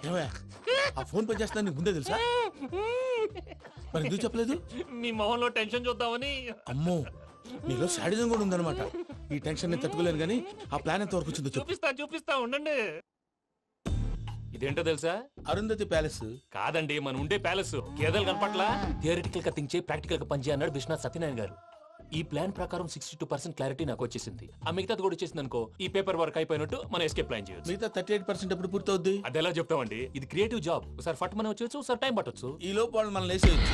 ఏమయ్యా ఆ ఫోన్ పనిచేస్తున్నా నీకు ముందే తెలుసా? మరి ఎందుకు చెప్పలేదు? మీ మొహంలో టెన్షన్ చూద్దామని. అమ్మో నీలో శాడిజం కూడా ఉందన్నమాట. ఈ టెన్షన్ ని తట్టుకోలేను కానీ ఆ ప్లాన్ ఎంత వరకు వచ్చిందో చెప్పు. చూపిస్తా ఉండండి. ఇదేంటో తెలుసా? అరుంధతి ప్యాలెస్ కాదండి, మన ఉండే ప్యాలెస్. గేదెలు కనపట్లా? థియరిటికల్ గా థింక్ చేయి, ప్రాక్టికల్ గా పనిచేయ అన్నాడు విశ్వనాథ్ సత్యనారాయణ గారు. ఈ ప్లాన్ ప్రకారం 62% క్లారిటీ నాకు వచ్చేసింది. ఆ మిగతాది కూడా వచ్చేసింది అనుకో, ఈ పేపర్ వర్క్ అయిపోయినట్టు మనం ఎస్కేప్ ప్లాన్ చేయొచ్చు. మిగతా 38% ఎప్పుడు పూర్తవుద్ది? అది ఎలా చెప్తామండి, ఇది క్రియేటివ్ జాబ్. ఒకసారి ఫట్ మనం వచ్చేచ్చు, ఒకసారి టైం పట్టొచ్చు. ఈ లోపు వాళ్ళు మనం లేసేయచ్చు.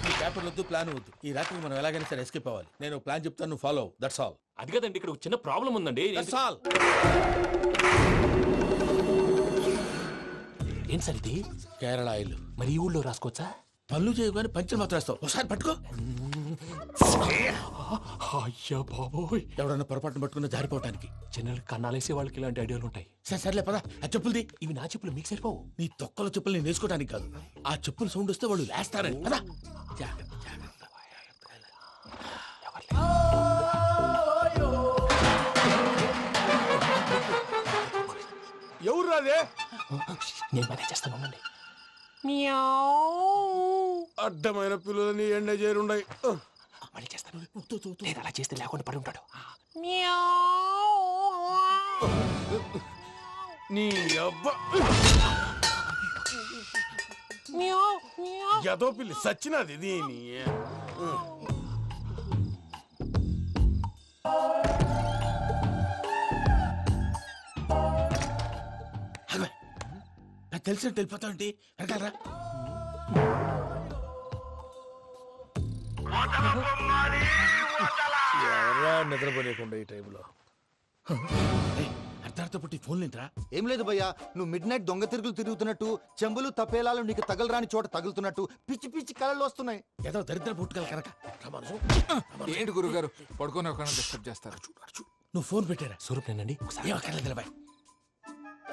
ఈ పేపర్ వద్దు, ప్లాన్ వద్దు. ఈ రాత్రికి మనం ఎలాగైనా సరే ఎస్కేప్ అవ్వాలి. నేను ప్లాన్ చెప్తాను, నువ్వు ఫాలో. That's all. అది కదండి, ఇక్కడ ఒక చిన్న ప్రాబ్లం ఉందండి. That's all. ఏం సార్ ఇది? కేరళ ఆయిల్. మరి ఈ ఊళ్ళో రాసుకోవచ్చా? పనులు చేయగానే పంచర్ మాత్రం వేస్తావు. ఒకసారి పట్టుకో. అయ్యా బాబోయ్, ఎవడన్నా పొరపాటును పట్టుకున్న జారిపోవటానికి. జనరల్ కన్నాలేసే వాళ్ళకి ఇలాంటి ఐడియాలు ఉంటాయి. సర్లే పదా. ఆ చెప్పులది. ఇవి నా చెప్పులు మీకు సరిపోవు. నీ తొక్కల చెప్పులు నేను వేసుకోవడానికి కాదు, ఆ చెప్పులు సౌండ్ వస్తే వాళ్ళు లేస్తారని. పదా. ఎవరు రాదే? నేను పనే చేస్తాను. అడ్డమైన పిల్లలని ఎండ చేరుండయి. మళ్ళీ చేస్తాను. నేను అలా చేస్తే లేకుండా పడి ఉంటాడు. నీ అబ్బా ఎదో పిల్లి సచ్చినది దీని. తెలిసినట్టు వెళ్ళిపోతా ఉంటే వెనకాలరా. ఎవరా నిద్రపోలేకుండా ఈ టైంలో? అర్ధార్థ పుట్టి ఫోన్ లేంట్రా. ఏం లేదు భయ్యా, నువ్వు మిడ్ నైట్ దొంగ తిరుగులు తిరుగుతున్నట్టు, చెంబులు తపేలాలు నీకు తగలరాని చోట తగులుతున్నట్టు పిచ్చి పిచ్చి కళలు వస్తున్నాయి. ఏదో దరిద్ర పుట్టుకల కనుక. ఏంటి గురుగారు పడుకొని ఒక డిస్టర్బ్ చేస్తారు? నువ్వు ఫోన్ పెట్టారా? స్వరూప్ నేనండి. ఏమక్కర్లేదు.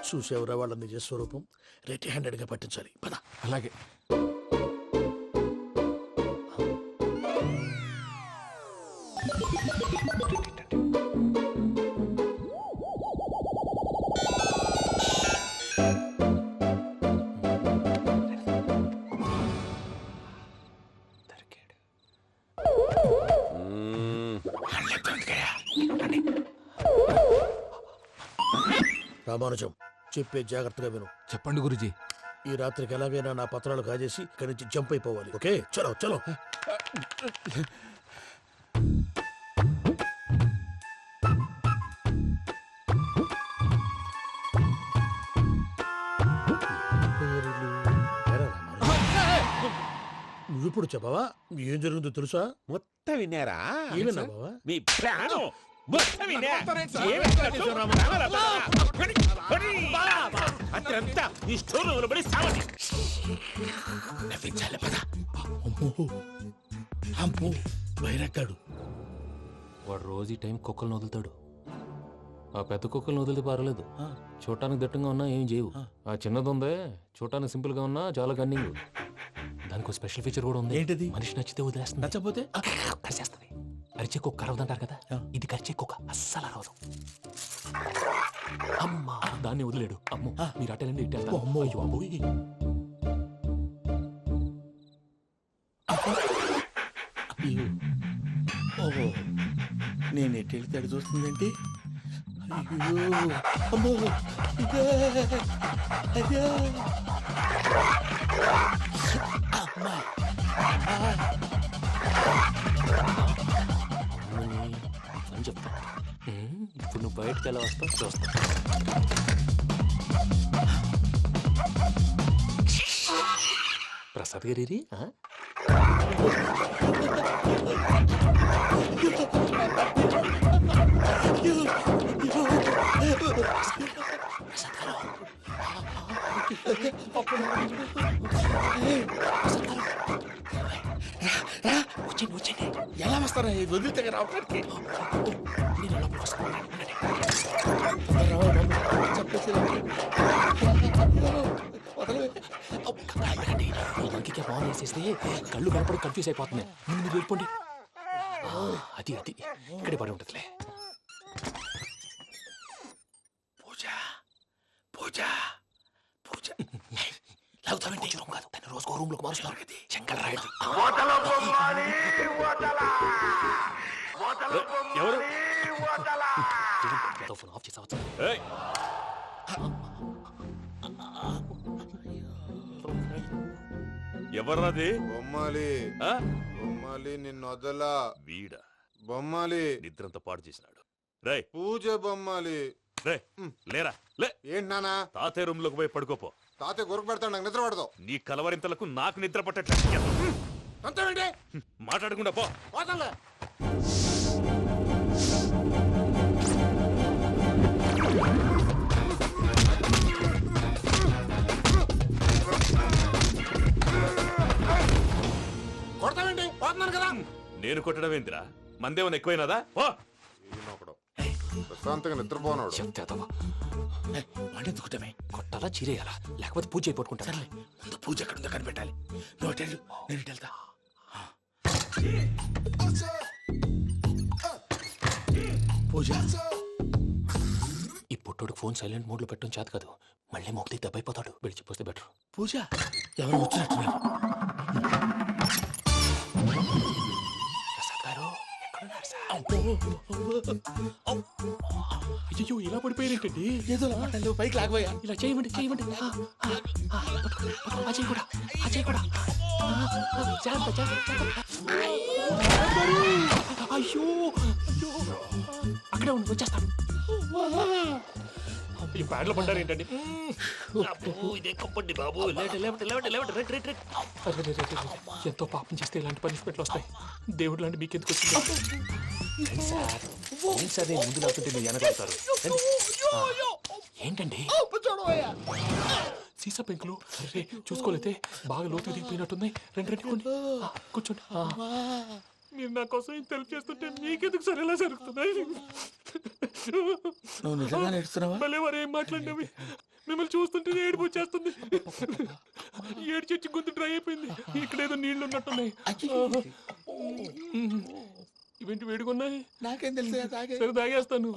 చూసేవరా వాళ్ళ నిజ స్వరూపం. రెడీ హ్యాండెడ్ గా పట్టించాలి. పద. అలాగే. రామానుజం చెప్పే జాగ్రత్తగా విను. చెప్పండి గురుజీ. ఈ రాత్రికి ఎలాగైనా నా పత్రాలు కాజేసి ఇక్కడి నుంచి జంప్ అయిపోవాలి. ఓకే, చలో చలో. నువ్విప్పుడు చెప్పవా ఏం జరుగుతుందో తెలుసా? మొత్తం విన్నారా? ఏమన్నా బావా? మీ ప్రాణం అత్రంతా ఈ స్టోర్ రూమ్ లో పడి సావండి. నవ్వించాలి. పద. అమ్మో అమ్మో వైరక్కాడు. వాడు రోజు ఈ టైం కుక్కలను వదులుతాడు. ఆ పెద్ద కుక్కలను వదిలితే పర్లేదు, చూడటానికి దట్టంగా ఉన్నా ఏం చేయవు. ఆ చిన్నది ఉందే, చూడటానికి సింపుల్ గా ఉన్నా చాలా కన్నింగ్. దానికి ఒక స్పెషల్ ఫీచర్ కూడా ఉంది. ఏంటిది? మనిషి నచ్చితే వదిలేస్తుంది, నచ్చపోతే కరిచేస్తుంది. అరిచే కుక్క అరవదంటారు కదా, ఇది కరిచే కుక్క అస్సలు అరవదు. అమ్మా దాన్ని వదిలేడు. అమ్మో మీరు అటెండి ఇటు వెళ్తారు. అమ్మో అబ్బోయ్. ఓహో నేను ఎటు వెళ్తే అటు చూస్తుందంటే. అయ్యో అమ్మో ఇదే అదే అమ్మా అని చెప్తా. ఇప్పుడు నువ్వు బయటకు ఎలా వస్తావు చూస్తా. ప్రసాద్ గారి వచ్చండి. ఎలా వస్తారా వదిలితే రావడానికి? ఫోన్ వేసేస్తే కళ్ళు కనపడి కన్ఫ్యూజ్ అయిపోతున్నాయి. మీరు వెళ్ళిపోండి. అది అది ఇక్కడే పడి ఉంటుందిలే. పూజ పూజ రూమ్ లోకి మారుస్తున్నారు. శంకర్ రాయుడు. ఎవరు ఫోన్ ఆఫ్ చేసావచ్చు. ఏయ్! ఎవర్రాది? బొమ్మాలి ఆ? బొమ్మాలి నిన్ను వదలా. వీడ బొమ్మాలి నిద్రంతా పాడు చేసినాడు. రే పూజ బొమ్మాలి. రే లేరా లే. ఏంటి నానా తాతయ్య రూమ్ లోకి పోయి పడుకోపో. తాతయ్య గురకు పెడతాడు, నాకు నిద్ర పడతావు. నీ కలవరింతలకు నాకు నిద్ర పట్టట్లేదు. అంతేంటి మాట్లాడకుండా పో. పోతాలే. కొడతావేంటి? పోతున్నాను కదా. నేను కొట్టడం ఏందిరా? మందేమన్నా ఎక్కువైనదా? ఓ ఈయనొకడు ప్రశాంతంగా నిద్రపోనాడు. చెప్తేదవా వాడెందుకుంటామే కొట్టాలా చీరేయాలా లేకపోతే పూజ అయిపోట్టుకుంటా. సర్లే ముందు పూజ ఎక్కడ ఉందో కనిపెట్టాలి. నువ్వు అటెండు, నేను ఇటు వెళ్తా. పూజ ఈ పుట్టోడికి ఫోన్ సైలెంట్ మోడ్ లో పెట్టడం చేత కాదు. మళ్ళీ మొక్కి దెబ్బైపోతాడు. విడిచిపోతే బెటర్. పూజ ఎవరు వచ్చినట్టున్నారు. ప్రసాద్ గారు ఎక్కడున్నారు సార్? అయ్యో ఇలా పడిపోయారేంటండి? ఏదో పట్టాలి, పైకి లాగబోయా. ఇలా చేయమండి చేయమండి. అజయ్ కూడా అజయ్ కూడా. జాగ్రత్త జాగ్రత్త. అయ్యో అయ్యో అక్కడే ఉండి వచ్చేస్తాను. ఈ బ్యాడ్లో పడ్డారు ఏంటండి? ఎంతో పాపం చేస్తే ఇలాంటి పనిష్మెంట్లు వస్తాయి. దేవుడు లాంటి మీకెందుకు వచ్చింది? సార్ ముందు లేకుంటే మీరు వెనకాడతారు. ఏంటండి సీసా పెంకులు? అరే చూసుకోలేతే బాగా లోతు దిగిపోయినట్టున్నాయి. రెండు రెండు కూర్చోండి. మీరు నా కోసం ఇంత హెల్ప్ చేస్తుంటే మీకెందుకు సరే ఎలా జరుగుతున్నాయి? నువ్వు నిజంగా నేర్చుతున్నావా? భలే వారు ఏం మాట్లాడినవి. మిమ్మల్ని చూస్తుంటే ఏడుపు వచ్చేస్తుంది. ఏడు చెట్టు గొంతు డ్రై అయిపోయింది. ఇక్కడ ఏదో నీళ్లు ఉన్నట్టున్నాయి. ఇవేంటి వేడుకున్నాయి? నాకేం తెలుసు, సరే తాగేస్తాను.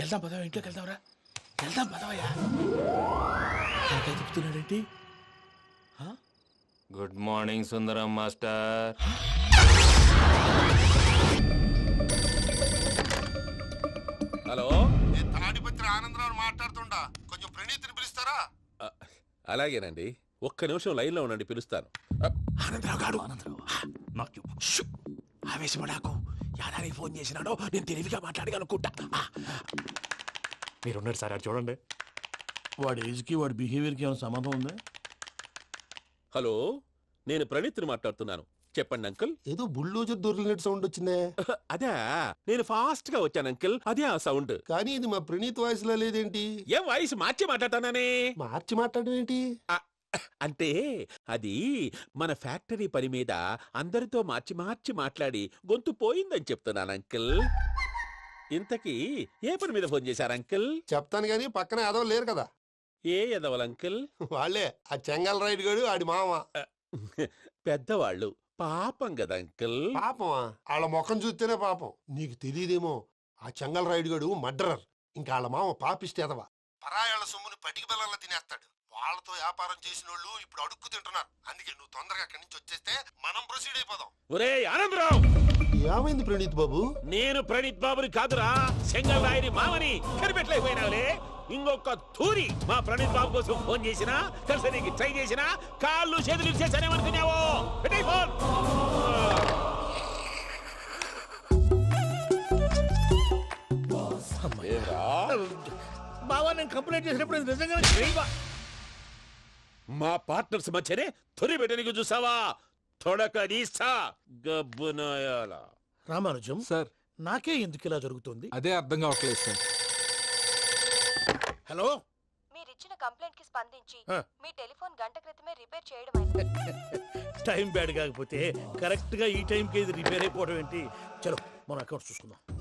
వెళ్దాం పదవా, ఇంట్లోకి వెళ్దాంరా. వెళ్దాం పదవయ్యా. నాకే చెప్తున్నాడేంటి? గుడ్ మార్నింగ్ సుందరం మాస్టర్. హలో, నేను తాడిపత్రి ఆనందరావు మాట్లాడుతుండా. కొంచెం ప్రణీతిని పిలుస్తారా? అలాగేనండి. ఒక్క నిమిషం లైన్ లో ఉండండి, పిలుస్తాను. ఆనందరావు గాడు నాకు ఆవేశపడాకు. యాదానికి ఫోన్ చేసినాడో నేను తెలివిగా మాట్లాడగలనుకుంటా. మీరున్నారు సార్, అది చూడండి. వాడి ఏజ్కి వాడి బిహేవియర్కి ఏమైనా సంబంధం ఉందా? హలో, నేను ప్రణీత్ని మాట్లాడుతున్నాను. చెప్పండి అంకుల్. ఏదో బుల్డోజర్ దొరికినట్టు సౌండ్ వచ్చిందే. అదే, నేను ఫాస్ట్ గా వచ్చాను అంకుల్. అదే ఆ సౌండ్. కానీ ఇది మా ప్రణీత్ వాయిస్ లో లేదేంటి? ఏం వాయిస్ మార్చి మాట్లాడతాననే? మార్చి మాట్లాడడం ఏంటి? అంటే అది మన ఫ్యాక్టరీ పని మీద అందరితో మార్చి మార్చి మాట్లాడి గొంతు పోయిందని చెప్తున్నాను అంకుల్. ఇంతకీ ఏ పని మీద ఫోన్ చేశారు అంకుల్? చెప్తాను గానీ పక్కన యాదవ్ లేరు కదా. ఏ ఎదవలు అంకుల్? వాళ్ళే ఆ చెంగల్ రైడ్ గడు ఆడి మామ. పెద్దవాళ్ళు, పాపం కదా అంకుల్. పాపమా? వాళ్ళ ముఖం చూస్తేనే పాపం. నీకు తెలియదేమో, ఆ చెంగల్ రైడ్ గడు మర్డరర్. ఇంకా వాళ్ళ మామ పాపిస్తేదవా. పరాయాళ్ళ సొమ్ముని పటికి బెల్లంలో తినేస్తాడు. వాళ్ళతో వ్యాపారం చేసిన వాళ్ళు ఇప్పుడు అడుక్కు తింటున్నారు. అందుకే నువ్వు తొందరగా అక్కడి నుంచి వచ్చేస్తే మనం ప్రొసీడ్ అయిపోదాం. ఒరే ఆనందరావు, ఏమైంది ప్రణీత్ బాబు? నేను ప్రణీత్ బాబుని కాదురా, సెంగల్ రాయని మామని. కనిపెట్టలేకపోయినావులే. ఇంకొక తూరి మా ప్రణీత్ బాబు కోసం ఫోన్ చేసినా, కలిసి నీకు ట్రై చేసినా కాళ్ళు చేతులు చేశానేమనుకున్నావో. పెట్టేయ్ ఫోన్. బావా, నేను కంప్లైంట్ చేసినప్పుడు ఇది నిజంగా మా పార్ట్నర్స్ మధ్యనే తొలి పెట్టడానికి చూసావా? తొడక నీస్తా గబ్బునాయాల. రామానుజం సార్ నాకే ఎందుకు ఇలా జరుగుతుంది? అదే అర్థం కావట్లేదు సార్. హలో, మీరిచ్చిన కంప్లైంట్ కి స్పందించి ఆ. మీ టెలిఫోన్ గంట క్రితమే రిపేర్ చేయడం టైం బ్యాడ్ కాకపోతే కరెక్ట్ గా ఈ టైంకి ఇది రిపేర్ అయిపోవడం ఏంటి? చలో మన అకౌంట్ చూసుకుందాం.